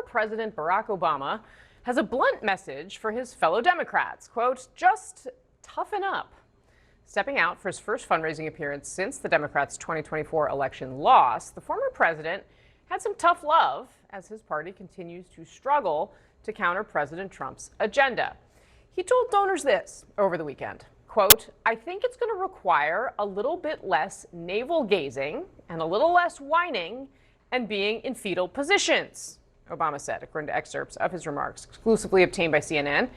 former President Barack Obama has a blunt message for his fellow Democrats. Quote, just toughen up. Stepping out for his first fundraising appearance since the Democrats' 2024 election loss, the former president had some tough love as his party continues to struggle to counter President Trump's agenda. He told donors this over the weekend. Quote, I think it's going to require a little bit less navel gazing and a little less whining and being in fetal positions, Obama said, according to excerpts of his remarks exclusively obtained by CNN.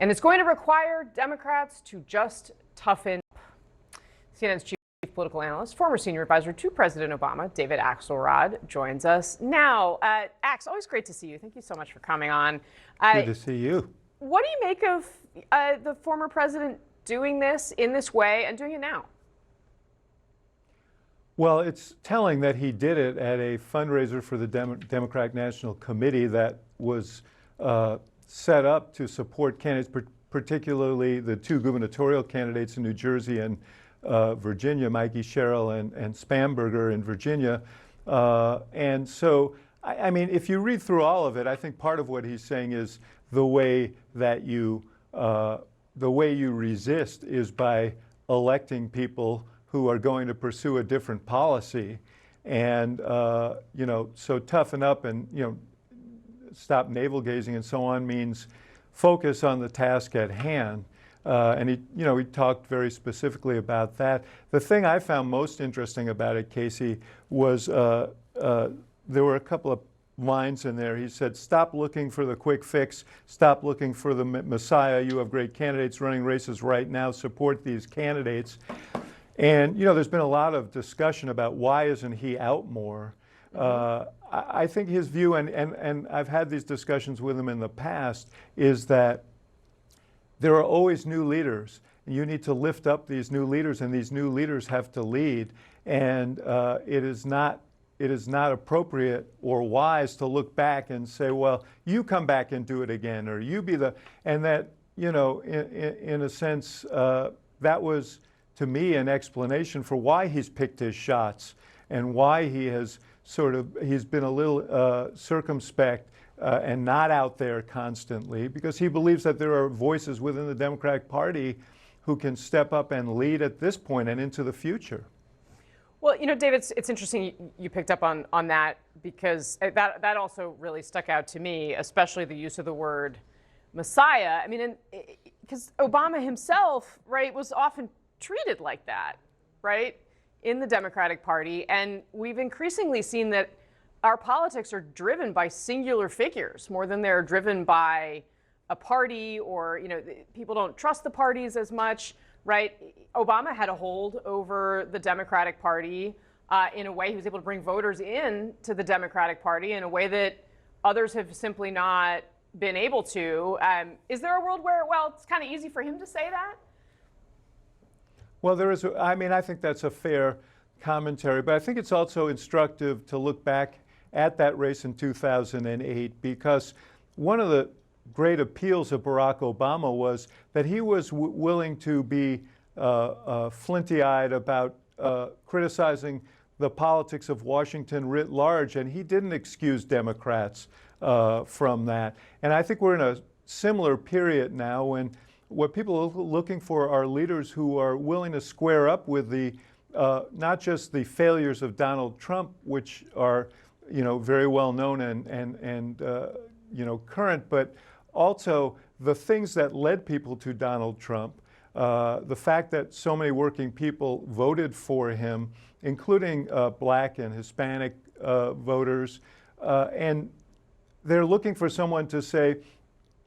And it's going to require Democrats to just toughen up. CNN's chief political analyst, former senior advisor to President Obama, David Axelrod, joins us now. Ax, always great to see you. Thank you so much for coming on. Good to see you. What do you make of the former president doing this in this way and doing it now? Well, it's telling that he did it at a fundraiser for the Democratic National Committee that was set up to support candidates, particularly the two gubernatorial candidates in New Jersey and Virginia, Mikey Sherrill and Spamberger in Virginia. And so, I mean, if you read through all of it, I think part of what he's saying is the way you resist is by electing people who are going to pursue a different policy. And, so toughen up and, stop navel gazing and so on means focus on the task at hand. And he talked very specifically about that. The thing I found most interesting about it, Casey, was there were a couple of lines in there. He said, stop looking for the quick fix, stop looking for the messiah. You have great candidates running races right now, support these candidates. And, there's been a lot of discussion about why isn't he out more. I think his view, and I've had these discussions with him in the past, is that there are always new leaders. And you need to lift up these new leaders, and these new leaders have to lead. And it is not appropriate or wise to look back and say, well, you come back and do it again, or you be the, and that, in a sense, that was, to me, an explanation for why he's picked his shots and why he has he's been a little circumspect and not out there constantly, because he believes that there are voices within the Democratic Party who can step up and lead at this point and into the future. Well, David, it's interesting you picked up on that, because that also really stuck out to me, especially the use of the word messiah. I mean, because Obama himself, right, was often treated like that, right, in the Democratic Party. And we've increasingly seen that our politics are driven by singular figures more than they're driven by a party, or, people don't trust the parties as much, right? Obama had a hold over the Democratic Party in a way. He was able to bring voters in to the Democratic Party in a way that others have simply not been able to. Is there a world where, well, it's kind of easy for him to say that? Well, I think that's a fair commentary, but I think it's also instructive to look back at that race in 2008, because one of the great appeals of Barack Obama was that he was willing to be flinty-eyed about criticizing the politics of Washington writ large, and he didn't excuse Democrats from that. And I think we're in a similar period now when what people are looking for are leaders who are willing to square up with the not just the failures of Donald Trump, which are very well known and current, but also the things that led people to Donald Trump. The fact that so many working people voted for him, including Black and Hispanic voters, and they're looking for someone to say,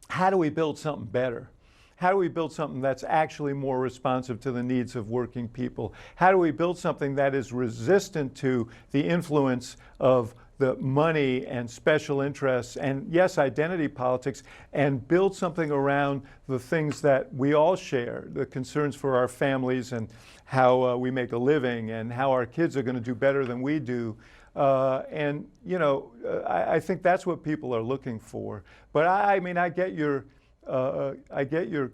how do we build something better? How do we build something that's actually more responsive to the needs of working people? How do we build something that is resistant to the influence of the money and special interests and, yes, identity politics, and build something around the things that we all share, the concerns for our families and how we make a living and how our kids are going to do better than we do. I think that's what people are looking for. But I get your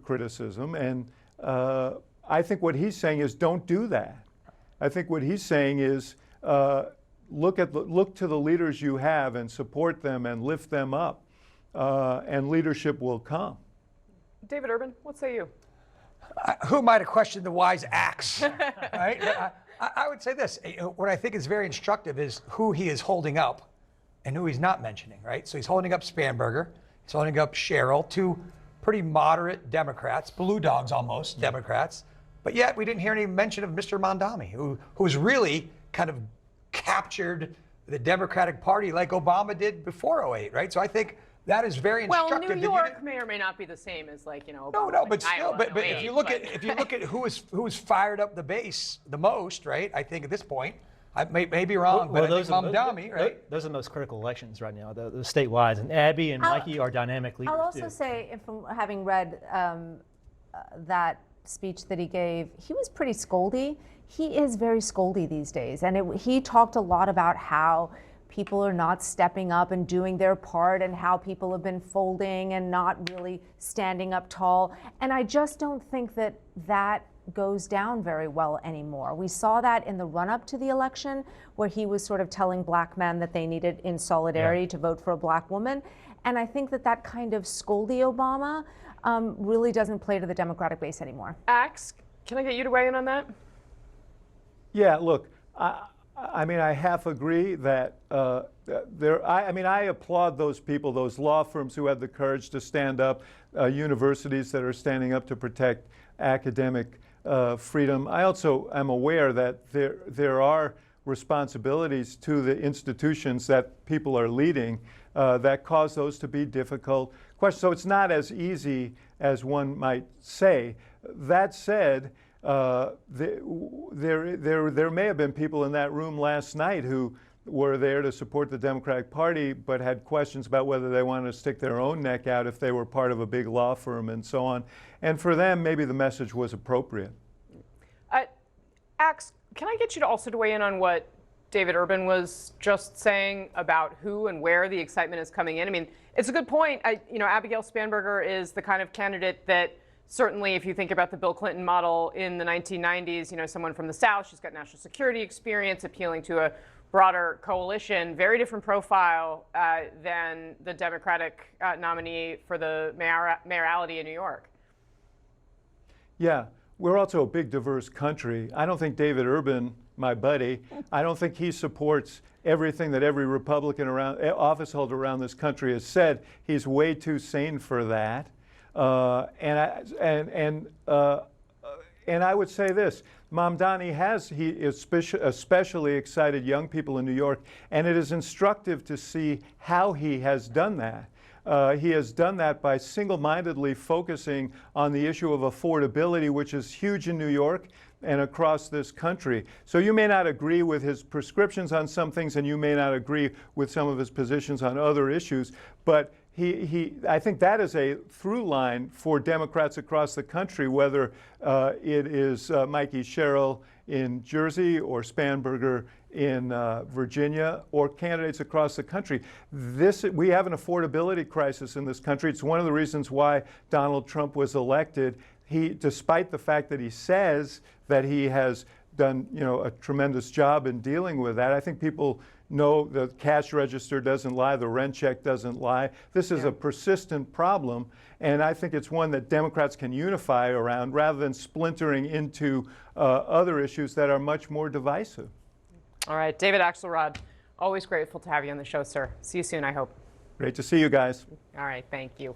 criticism, and I think what he's saying is don't do that. I think what he's saying is look to the leaders you have and support them and lift them up, and leadership will come. David Urban, what say you? Who might have questioned the wise axe, right? I would say this. What I think is very instructive is who he is holding up and who he's not mentioning, right? So he's holding up Spanberger. He's holding up Sherrill, two pretty moderate Democrats, blue dogs almost, Democrats. But yet we didn't hear any mention of Mr. Mamdani, who's really kind of captured the Democratic Party like Obama did before '08, right? So I think that is very instructive. Well, New York may or may not be the same as Obama. No, but still, Iowa but in if 08, you look at who's fired up the base the most, right? I think at this point, I may be wrong, but I think Mamdani, right? Those are the most critical elections right now, the statewide. And Abby and Mikey are dynamic leaders. I'll also say, from having read that speech that he gave, he was pretty scoldy. He is very scoldy these days, and he talked a lot about how people are not stepping up and doing their part, and how people have been folding and not really standing up tall. And I just don't think that goes down very well anymore. We saw that in the run-up to the election, where he was sort of telling black men that they needed, in solidarity, to vote for a black woman. And I think that kind of scoldy Obama really doesn't play to the Democratic base anymore. Axe, can I get you to weigh in on that? Yeah, look, I mean, I half agree that I applaud those people, those law firms who had the courage to stand up, universities that are standing up to protect academic freedom. I also am aware that there are responsibilities to the institutions that people are leading that cause those to be difficult questions. So it's not as easy as one might say. That said, there may have been people in that room last night who were there to support the Democratic Party but had questions about whether they wanted to stick their own neck out if they were part of a big law firm and so on. And for them, maybe the message was appropriate. Axe, can I get you to also to weigh in on what David Urban was just saying about who and where the excitement is coming in? I mean, it's a good point. Abigail Spanberger is the kind of candidate that certainly, if you think about the Bill Clinton model in the 1990s, someone from the South, she's got national security experience, appealing to a broader coalition, very different profile than the Democratic nominee for the mayoralty in New York. Yeah, we're also a big, diverse country. I don't think David Urban, my buddy, I don't think he supports everything that every Republican office holder around this country has said. He's way too sane for that. And I would say this: Mamdani he especially excited young people in New York, and it is instructive to see how he has done that. He has done that by single-mindedly focusing on the issue of affordability, which is huge in New York and across this country. So you may not agree with his prescriptions on some things, and you may not agree with some of his positions on other issues, but I think that is a through line for Democrats across the country, whether it is Mikey Sherrill in Jersey or Spanberger in Virginia or candidates across the country. We have an affordability crisis in this country. It's one of the reasons why Donald Trump was elected. Despite the fact that he says that he has done a tremendous job in dealing with that, I think people know the cash register doesn't lie, the rent check doesn't lie. This is a persistent problem, and I think it's one that Democrats can unify around rather than splintering into other issues that are much more divisive. All right, David Axelrod, always grateful to have you on the show, sir. See you soon, I hope. Great to see you guys. All right, thank you.